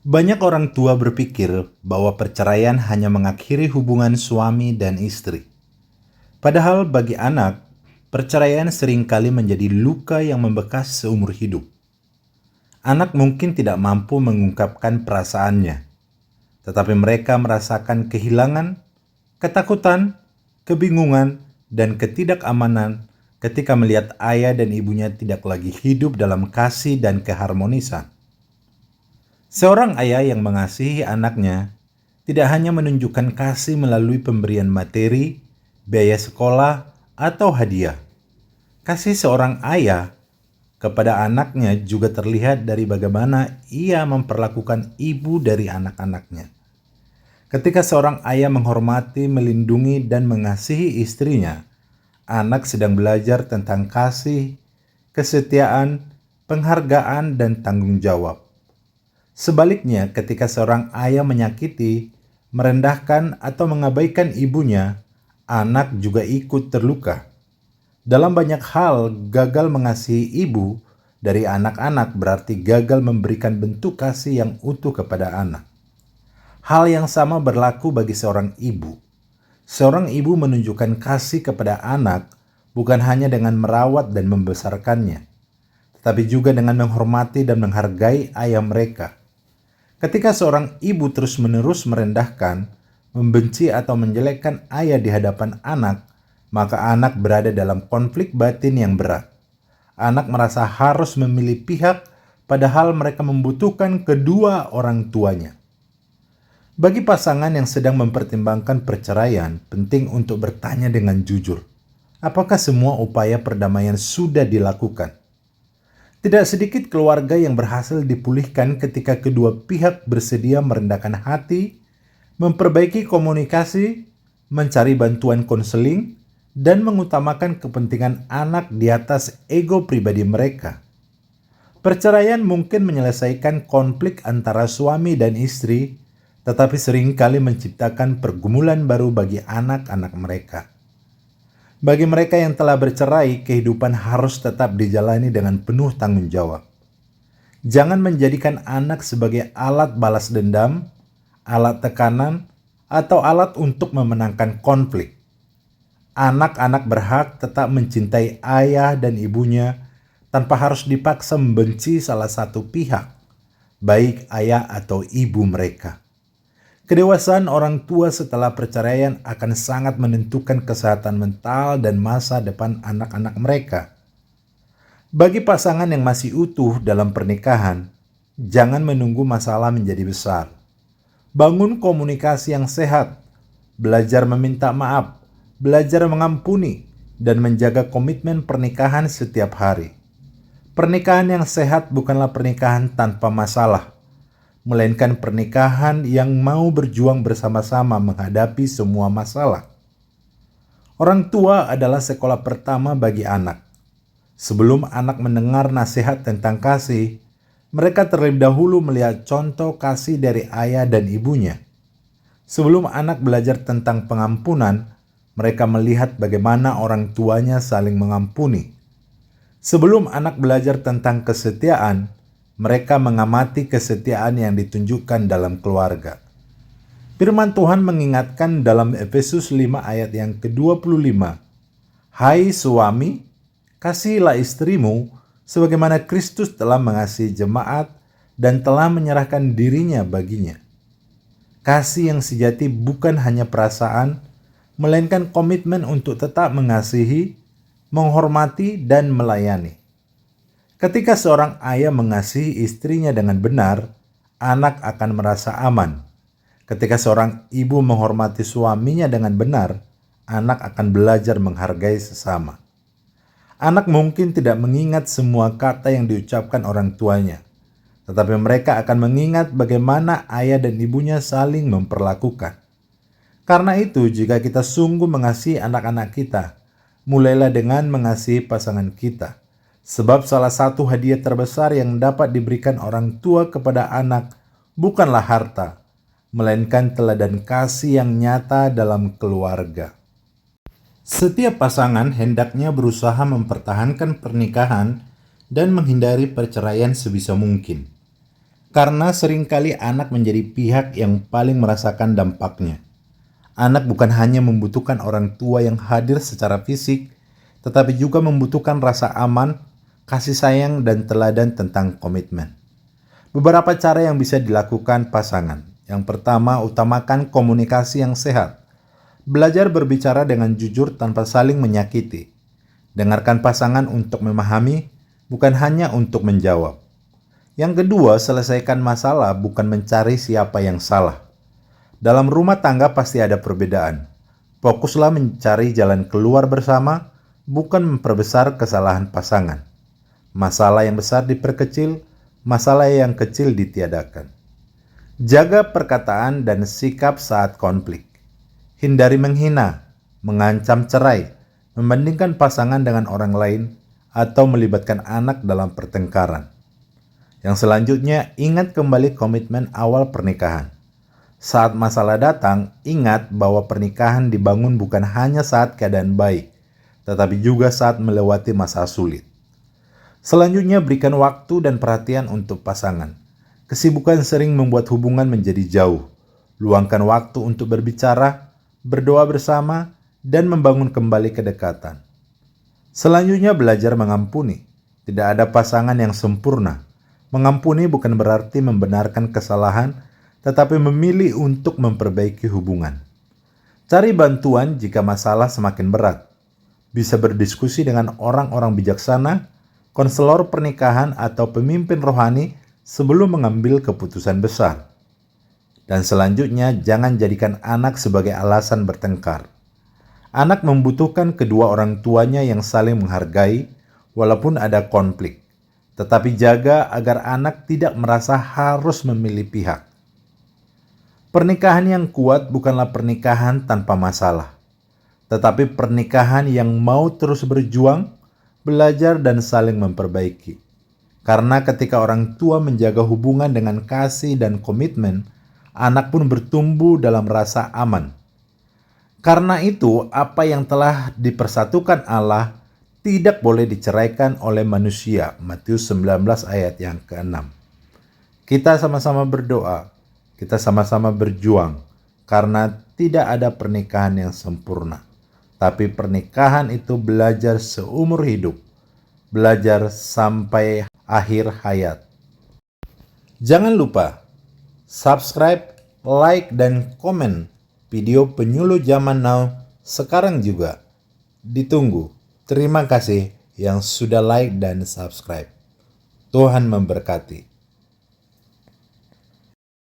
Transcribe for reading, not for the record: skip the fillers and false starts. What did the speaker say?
Banyak orang tua berpikir bahwa perceraian hanya mengakhiri hubungan suami dan istri. Padahal bagi anak, perceraian seringkali menjadi luka yang membekas seumur hidup. Anak mungkin tidak mampu mengungkapkan perasaannya, tetapi mereka merasakan kehilangan, ketakutan, kebingungan, dan ketidakamanan ketika melihat ayah dan ibunya tidak lagi hidup dalam kasih dan keharmonisan. Seorang ayah yang mengasihi anaknya tidak hanya menunjukkan kasih melalui pemberian materi, biaya sekolah, atau hadiah. Kasih seorang ayah kepada anaknya juga terlihat dari bagaimana ia memperlakukan ibu dari anak-anaknya. Ketika seorang ayah menghormati, melindungi, dan mengasihi istrinya, anak sedang belajar tentang kasih, kesetiaan, penghargaan, dan tanggung jawab. Sebaliknya, ketika seorang ayah menyakiti, merendahkan, atau mengabaikan ibunya, anak juga ikut terluka. Dalam banyak hal, gagal mengasihi ibu dari anak-anak berarti gagal memberikan bentuk kasih yang utuh kepada anak. Hal yang sama berlaku bagi seorang ibu. Seorang ibu menunjukkan kasih kepada anak bukan hanya dengan merawat dan membesarkannya, tetapi juga dengan menghormati dan menghargai ayah mereka. Ketika seorang ibu terus-menerus merendahkan, membenci atau menjelekkan ayah di hadapan anak, maka anak berada dalam konflik batin yang berat. Anak merasa harus memilih pihak padahal mereka membutuhkan kedua orang tuanya. Bagi pasangan yang sedang mempertimbangkan perceraian, penting untuk bertanya dengan jujur. Apakah semua upaya perdamaian sudah dilakukan? Tidak sedikit keluarga yang berhasil dipulihkan ketika kedua pihak bersedia merendahkan hati, memperbaiki komunikasi, mencari bantuan konseling, dan mengutamakan kepentingan anak di atas ego pribadi mereka. Perceraian mungkin menyelesaikan konflik antara suami dan istri, tetapi seringkali menciptakan pergumulan baru bagi anak-anak mereka. Bagi mereka yang telah bercerai, kehidupan harus tetap dijalani dengan penuh tanggung jawab. Jangan menjadikan anak sebagai alat balas dendam, alat tekanan, atau alat untuk memenangkan konflik. Anak-anak berhak tetap mencintai ayah dan ibunya tanpa harus dipaksa membenci salah satu pihak, baik ayah atau ibu mereka. Kedewasaan orang tua setelah perceraian akan sangat menentukan kesehatan mental dan masa depan anak-anak mereka. Bagi pasangan yang masih utuh dalam pernikahan, jangan menunggu masalah menjadi besar. Bangun komunikasi yang sehat, belajar meminta maaf, belajar mengampuni, dan menjaga komitmen pernikahan setiap hari. Pernikahan yang sehat bukanlah pernikahan tanpa masalah, melainkan pernikahan yang mau berjuang bersama-sama menghadapi semua masalah. Orang tua adalah sekolah pertama bagi anak. Sebelum anak mendengar nasihat tentang kasih, mereka terlebih dahulu melihat contoh kasih dari ayah dan ibunya. Sebelum anak belajar tentang pengampunan, mereka melihat bagaimana orang tuanya saling mengampuni. Sebelum anak belajar tentang kesetiaan, mereka mengamati kesetiaan yang ditunjukkan dalam keluarga. Firman Tuhan mengingatkan dalam Efesus 5 ayat yang ke-25, "Hai suami, kasihilah istrimu sebagaimana Kristus telah mengasihi jemaat dan telah menyerahkan dirinya baginya." Kasih yang sejati bukan hanya perasaan, melainkan komitmen untuk tetap mengasihi, menghormati, dan melayani. Ketika seorang ayah mengasihi istrinya dengan benar, anak akan merasa aman. Ketika seorang ibu menghormati suaminya dengan benar, anak akan belajar menghargai sesama. Anak mungkin tidak mengingat semua kata yang diucapkan orang tuanya, tetapi mereka akan mengingat bagaimana ayah dan ibunya saling memperlakukan. Karena itu, jika kita sungguh mengasihi anak-anak kita, mulailah dengan mengasihi pasangan kita. Sebab salah satu hadiah terbesar yang dapat diberikan orang tua kepada anak bukanlah harta, melainkan teladan kasih yang nyata dalam keluarga. Setiap pasangan hendaknya berusaha mempertahankan pernikahan dan menghindari perceraian sebisa mungkin. Karena seringkali anak menjadi pihak yang paling merasakan dampaknya. Anak bukan hanya membutuhkan orang tua yang hadir secara fisik, tetapi juga membutuhkan rasa aman, kasih sayang, dan teladan tentang komitmen. Beberapa cara yang bisa dilakukan pasangan. Yang pertama, utamakan komunikasi yang sehat. Belajar berbicara dengan jujur tanpa saling menyakiti. Dengarkan pasangan untuk memahami, bukan hanya untuk menjawab. Yang kedua, selesaikan masalah bukan mencari siapa yang salah. Dalam rumah tangga pasti ada perbedaan. Fokuslah mencari jalan keluar bersama, bukan memperbesar kesalahan pasangan. Masalah yang besar diperkecil, masalah yang kecil ditiadakan. Jaga perkataan dan sikap saat konflik. Hindari menghina, mengancam cerai, membandingkan pasangan dengan orang lain, atau melibatkan anak dalam pertengkaran. Yang selanjutnya, ingat kembali komitmen awal pernikahan. Saat masalah datang, ingat bahwa pernikahan dibangun bukan hanya saat keadaan baik, tetapi juga saat melewati masa sulit. Selanjutnya, berikan waktu dan perhatian untuk pasangan. Kesibukan sering membuat hubungan menjadi jauh. Luangkan waktu untuk berbicara, berdoa bersama, dan membangun kembali kedekatan. Selanjutnya, belajar mengampuni. Tidak ada pasangan yang sempurna. Mengampuni bukan berarti membenarkan kesalahan, tetapi memilih untuk memperbaiki hubungan. Cari bantuan jika masalah semakin berat. Bisa berdiskusi dengan orang-orang bijaksana, konselor pernikahan, atau pemimpin rohani sebelum mengambil keputusan besar. Dan selanjutnya, jangan jadikan anak sebagai alasan bertengkar. Anak membutuhkan kedua orang tuanya yang saling menghargai walaupun ada konflik. Tetapi jaga agar anak tidak merasa harus memilih pihak. Pernikahan yang kuat bukanlah pernikahan tanpa masalah, tetapi pernikahan yang mau terus berjuang, belajar, dan saling memperbaiki. Karena ketika orang tua menjaga hubungan dengan kasih dan komitmen, anak pun bertumbuh dalam rasa aman. Karena itu, apa yang telah dipersatukan Allah tidak boleh diceraikan oleh manusia. Matius 19 ayat yang ke-6. Kita sama-sama berdoa, kita sama-sama berjuang, karena tidak ada pernikahan yang sempurna. Tapi pernikahan itu belajar seumur hidup, belajar sampai akhir hayat. Jangan lupa subscribe, like, dan komen video Penyuluh Zaman Now sekarang juga. Ditunggu. Terima kasih yang sudah like dan subscribe. Tuhan memberkati.